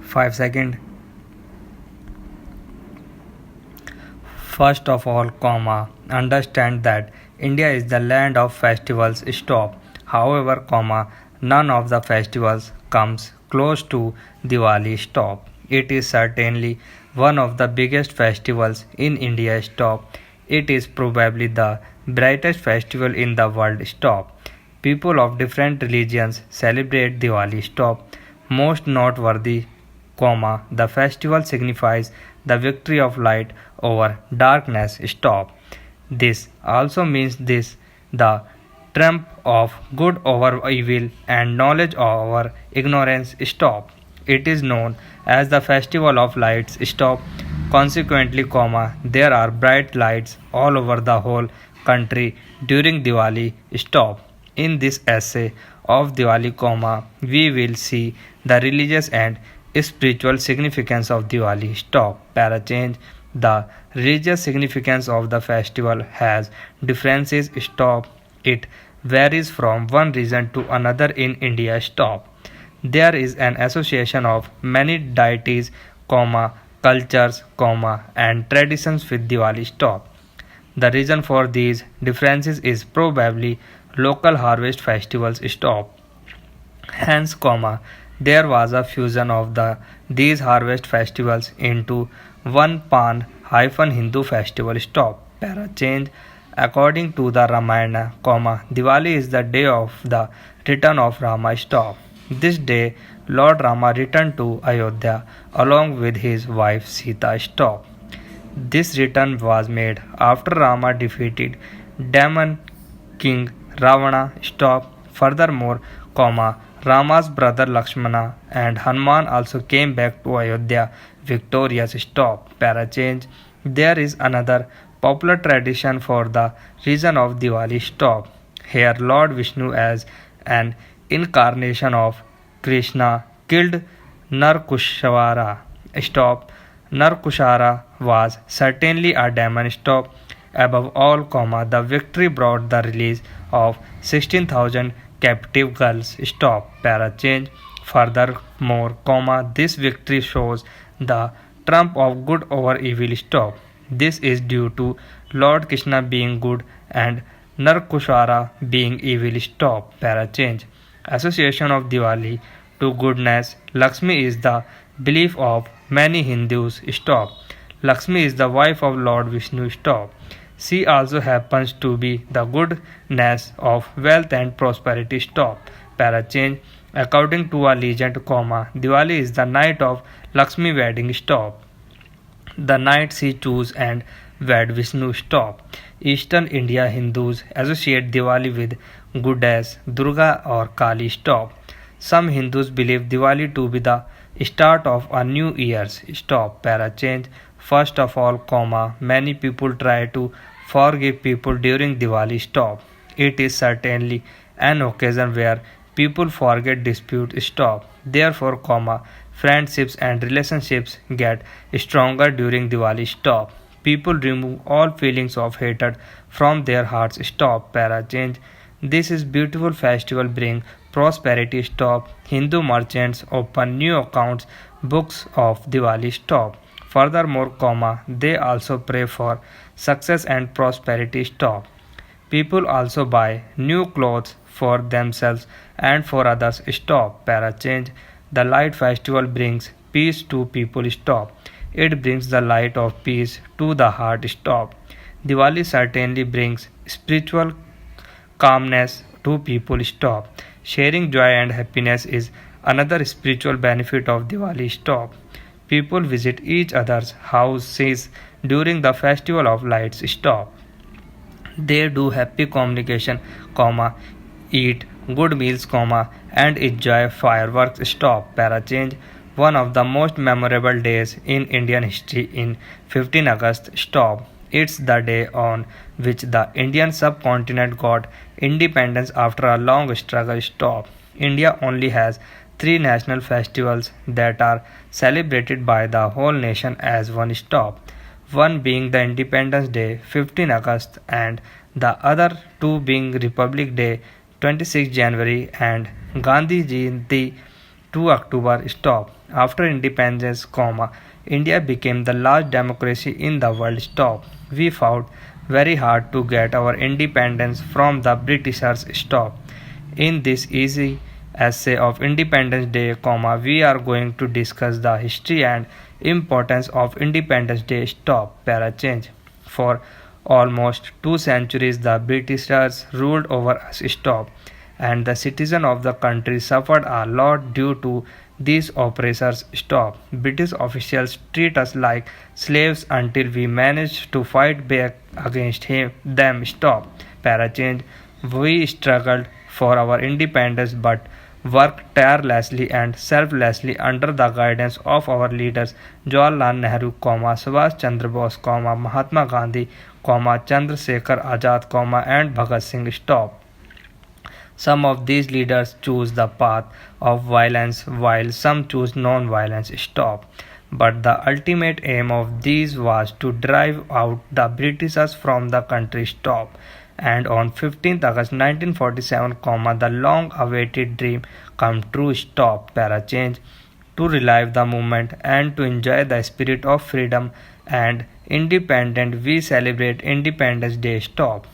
5 seconds. First of all, understand that India is the land of festivals. Stop. However, none of the festivals comes close to Diwali. Stop. It is certainly one of the biggest festivals in India. Stop. It is probably the brightest festival in the world. Stop. People of different religions celebrate Diwali. Stop. Most noteworthy, the festival signifies the victory of light over darkness. Stop. This also means the triumph of good over evil and knowledge over ignorance. Stop. It is known as the festival of lights. Stop. Consequently, there are bright lights all over the whole country during Diwali. Stop. In this essay of Diwali, we will see the religious and spiritual significance of Diwali. Stop. Para change. The religious significance of the festival has differences. Stop. It varies from one region to another in India. Stop. There is an association of many deities, cultures, and traditions with Diwali. Stop. The reason for these differences is probably local harvest festivals. Stop. Hence, there was a fusion of these harvest festivals into one Pan-Hindu festival. Stop. Para change. According to the Ramayana, Diwali is the day of the return of Rama. Stop. This day, Lord Rama returned to Ayodhya along with his wife Sita. Stop. This return was made after Rama defeated Demon King Ravana. Stop. Furthermore, Rama's brother Lakshmana and Hanuman also came back to Ayodhya victorious. Stop. Para change. There is another popular tradition for the reason of Diwali. Stop. Here, Lord Vishnu, as an incarnation of Krishna, killed Narkushara. Stop. Narkushara was certainly a demon. Stop. Above all, the victory brought the release of 16,000 captive girls. Stop. Para change. Furthermore, this victory shows the trump of good over evil. Stop. This is due to Lord Krishna being good and Narkushara being evil. Stop. Para change. Association of Diwali to goodness. Lakshmi is the belief of many Hindus. Stop. Lakshmi is the wife of Lord Vishnu. Stop. She also happens to be the goodness of wealth and prosperity. Stop. Para change. According to a legend, Diwali is the night of Lakshmi wedding. Stop. The night she chose and wed Vishnu. Stop. Eastern India Hindus associate Diwali with goddess Durga or Kali. Stop. Some Hindus believe Diwali to be the start of a new year's. Stop. Para change. First of all, many people try to forgive people during Diwali. Stop. It is certainly an occasion where people forget disputes. Stop. Therefore, friendships and relationships get stronger during Diwali. Stop. People remove all feelings of hatred from their hearts. Stop. Para change. This is beautiful festival bring prosperity. Stop. Hindu merchants open new accounts books of Diwali. Stop. Furthermore, they also pray for success and prosperity. Stop. People also buy new clothes for themselves and for others. Stop. Para change. The light festival brings peace to people. Stop. It brings the light of peace to the heart. Stop. Diwali certainly brings spiritual calmness to people. Stop. Sharing joy and happiness is another spiritual benefit of Diwali. Stop. People visit each other's houses during the festival of lights. Stop. They do happy communication, eat good meals, and enjoy fireworks. Stop. Para change. One of the most memorable days in Indian history in 15 August. Stop. It's the day on which the Indian subcontinent got independence after a long struggle. Stop. India only has three national festivals that are celebrated by the whole nation as one. Stop. One being the Independence Day 15 August and the other two being Republic Day 26 January and Gandhi Jayanti 2 October stop. After independence, India became the last democracy in the world. Stop. We fought very hard to get our independence from the Britishers. Stop. In this easy essay of Independence Day, we are going to discuss the history and importance of Independence Day. Stop. Para change. For almost 2 centuries, the Britishers ruled over us. Stop. And the citizens of the country suffered a lot due to these oppressors. Stop. British officials treat us like slaves until we manage to fight back against them. Stop. Para change. We struggled for our independence but worked tirelessly and selflessly under the guidance of our leaders Jawaharlal Nehru, Subhash Chandra Bose, Mahatma Gandhi, Chandrasekhar Azad, and Bhagat Singh. Stop. Some of these leaders choose the path of violence while some choose non-violence. Stop. But the ultimate aim of these was to drive out the Britishers from the country. Stop. And on 15th August 1947, the long-awaited dream come true. Stop. Para change. To relive the moment and to enjoy the spirit of freedom and independence, we celebrate Independence Day. Stop.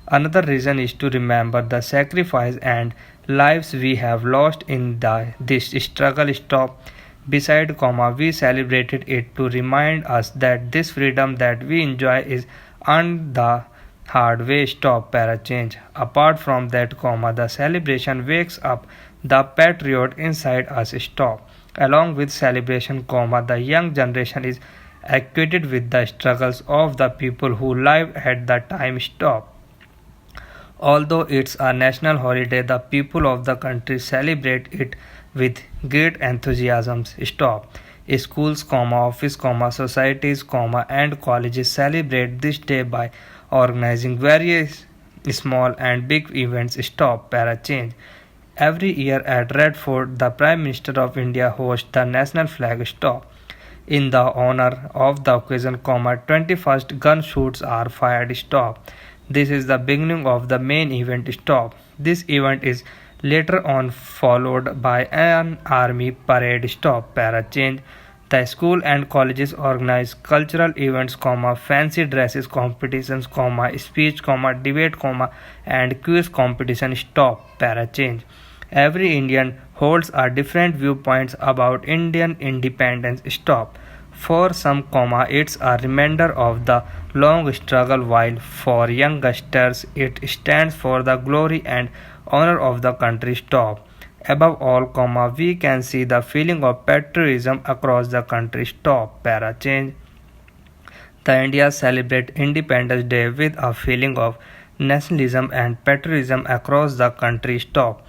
Another reason is to remember the sacrifice and lives we have lost in this struggle. Stop. Beside, we celebrated it to remind us that this freedom that we enjoy is earned the hard way. Stop. Para change. Apart from that, the celebration wakes up the patriot inside us. Stop. Along with celebration, the young generation is acquainted with the struggles of the people who lived at the time. Stop. Although it's a national holiday, the people of the country celebrate it with great enthusiasm. Stop. Schools, office, societies, and colleges celebrate this day by organizing various small and big events. Stop. Para change. Every year at Red Fort, the Prime Minister of India hosts the national flag. Stop. In the honor of the occasion, 21st gun shoots are fired. Stop. This is the beginning of the main event. Stop. This event is later on followed by an army parade. Stop. Para change. The school and colleges organize cultural events, fancy dresses competitions, speech, debate, and quiz competition. Stop. Para change. Every Indian holds a different viewpoints about Indian independence. Stop. For some, it's a reminder of the long struggle, while for youngsters it stands for the glory and honor of the country. Stop. Above all, we can see the feeling of patriotism across the country. Stop. Para change. The India celebrate Independence Day with a feeling of nationalism and patriotism across the country. Stop.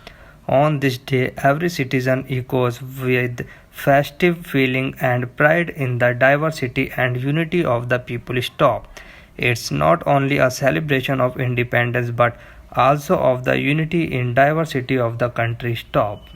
On this day, every citizen echoes with festive feeling and pride in the diversity and unity of the people. Stop. It's not only a celebration of independence but also of the unity in diversity of the country. Stop.